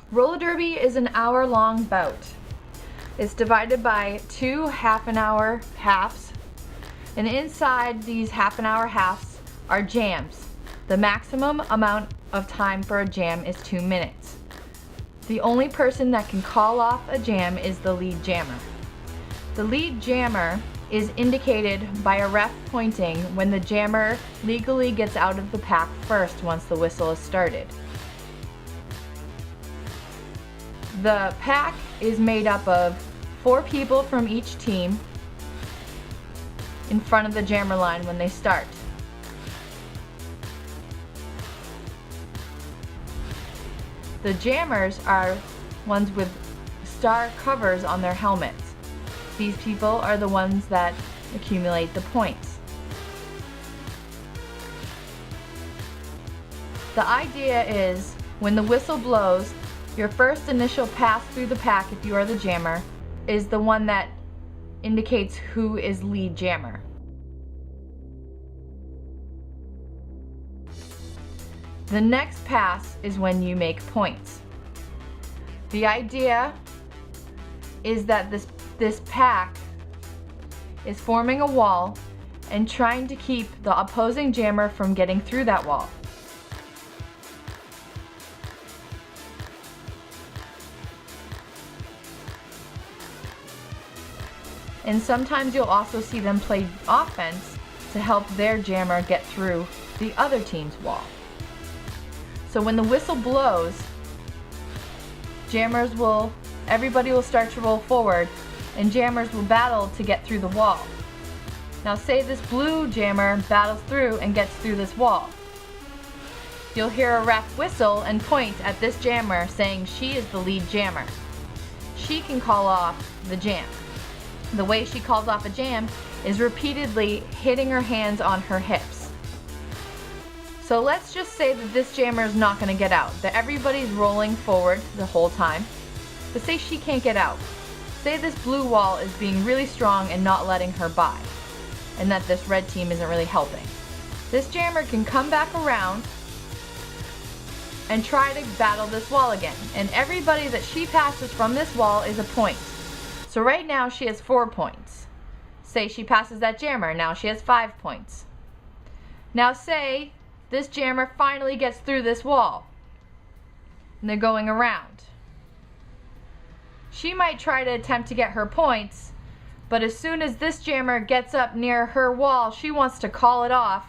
Roller derby is an hour-long bout. It's divided by 2 half-an-hour halves, and inside these half-an-hour halves are jams. The maximum amount of time for a jam is 2 minutes. The only person that can call off a jam is the lead jammer. The lead jammer is indicated by a ref pointing when the jammer legally gets out of the pack first once the whistle is started. The pack is made up of 4 people from each team in front of the jammer line when they start. The jammers are ones with star covers on their helmets. These people are the ones that accumulate the points. The idea is when the whistle blows, your first initial pass through the pack, if you are the jammer, is the one that indicates who is lead jammer. The next pass is when you make points. The idea is that this pack is forming a wall and trying to keep the opposing jammer from getting through that wall. And sometimes you'll also see them play offense to help their jammer get through the other team's wall. So when the whistle blows, everybody will start to roll forward and jammers will battle to get through the wall. Now say this blue jammer battles through and gets through this wall. You'll hear a ref whistle and point at this jammer saying she is the lead jammer. She can call off the jam. The way she calls off a jam is repeatedly hitting her hands on her hips. So let's just say that this jammer is not going to get out, that everybody's rolling forward the whole time, but say she can't get out. Say this blue wall is being really strong and not letting her by, and that this red team isn't really helping. This jammer can come back around and try to battle this wall again, and everybody that she passes from this wall is a point. So right now she has 4 points. Say she passes that jammer, now she has 5 points. Now say this jammer finally gets through this wall and they're going around. She might try to attempt to get her points, but as soon as this jammer gets up near her wall, she wants to call it off.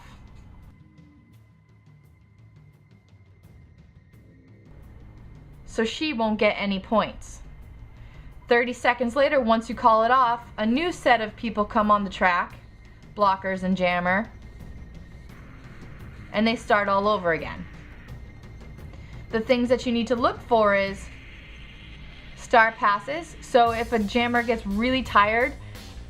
So she won't get any points. 30 seconds later, once you call it off, a new set of people come on the track, blockers and jammer, and they start all over again. The things that you need to look for is star passes. So if a jammer gets really tired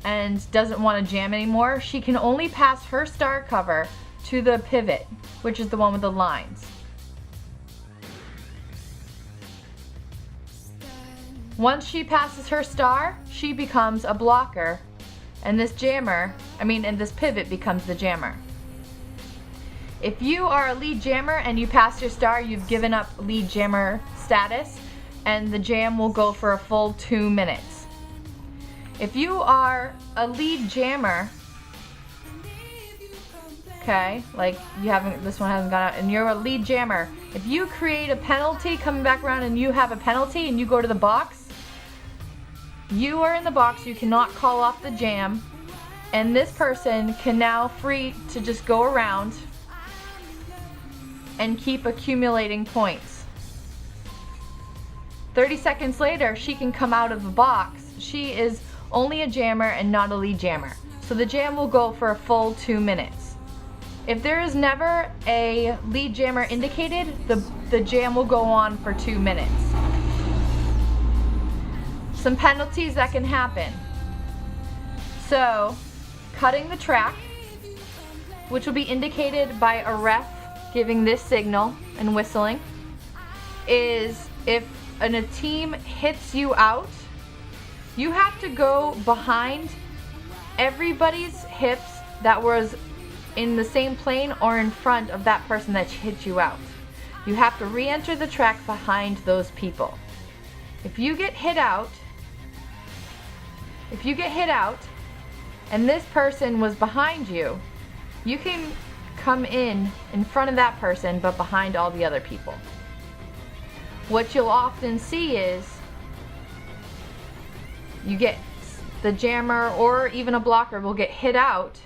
and doesn't want to jam anymore, she can only pass her star cover to the pivot, which is the one with the lines. Once she passes her star, she becomes a blocker, and this pivot becomes the jammer. If you are a lead jammer and you pass your star, you've given up lead jammer status, and the jam will go for a full 2 minutes. If you are a lead jammer, okay, like this one hasn't gone out, and you're a lead jammer, if you create a penalty coming back around and you have a penalty and you go to the box, you are in the box, you cannot call off the jam, and this person can now free to just go around and keep accumulating points. 30 seconds later, she can come out of the box. She is only a jammer and not a lead jammer. So the jam will go for a full 2 minutes. If there is never a lead jammer indicated, the jam will go on for 2 minutes. Some penalties that can happen. So, cutting the track, which will be indicated by a ref giving this signal and whistling, is if a team hits you out, you have to go behind everybody's hips that was in the same plane or in front of that person that hit you out. you have to re-enter the track behind those people. If you get hit out, and this person was behind you, you can come in front of that person but behind all the other people. What you'll often see is you get the jammer or even a blocker will get hit out,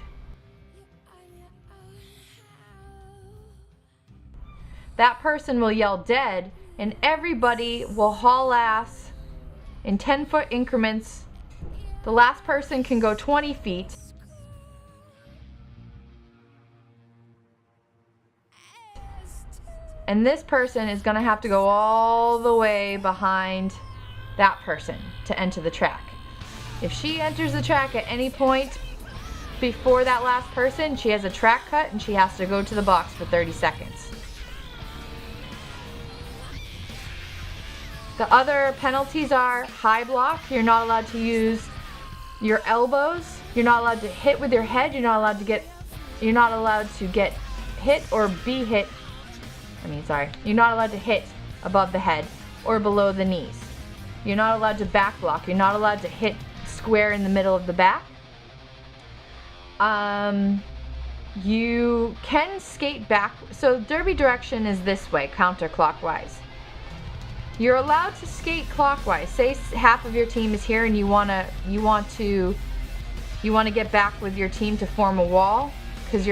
that person will yell dead, and everybody will haul ass in 10-foot increments. The last person can go 20 feet. And this person is going to have to go all the way behind that person to enter the track. If she enters the track at any point before that last person, she has a track cut and she has to go to the box for 30 seconds. The other penalties are high block. You're not allowed to use your elbows. You're not allowed to hit with your head. You're not allowed to get hit or be hit. You're not allowed to hit above the head or below the knees. You're not allowed to back block. You're not allowed to hit square in the middle of the back. You can skate back. So derby direction is this way, counterclockwise. You're allowed to skate clockwise. Say half of your team is here and you want to get back with your team to form a wall because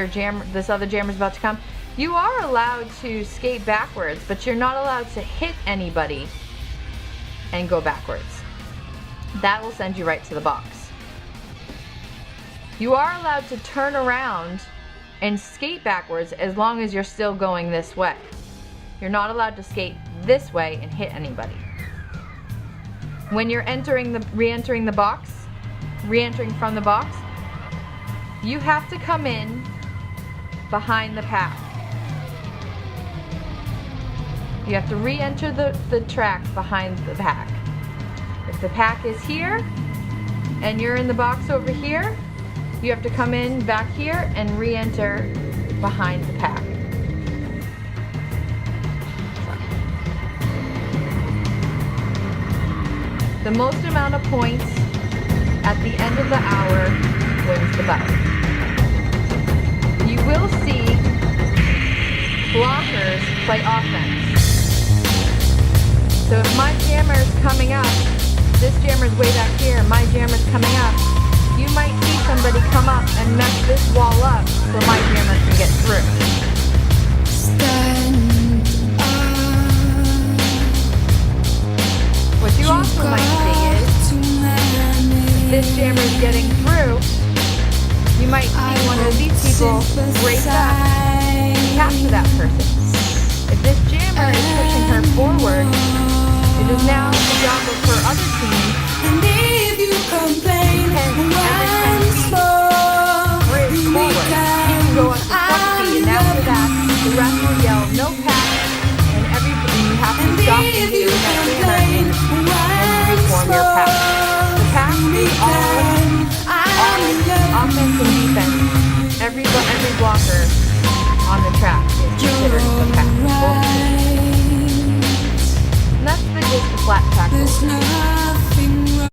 this other jammer's about to come. You are allowed to skate backwards, but you're not allowed to hit anybody and go backwards. That will send you right to the box. You are allowed to turn around and skate backwards as long as you're still going this way. You're not allowed to skate this way and hit anybody. When you're re-entering the box, re-entering from the box, you have to come in behind the pack. You have to re-enter the track behind the pack. If the pack is here and you're in the box over here, you have to come in back here and re-enter behind the pack. The most amount of points at the end of the hour wins the bout. You will see blockers play offense. So if my jammer is coming up, this jammer is way back here, my jammer is coming up, you might see somebody come up and mess this wall up so my jammer can get through. What you also might see is, if this jammer is getting through, you might see one of these people race up and capture that person. If this jammer is pushing her forward, it is now the job of her other team to 10 every 10 feet bridge forward. You can go up to 20 feet, and after that, the ref will yell no pass, and you have to stop engaging that jammer and reform your pass. The pass is all offense and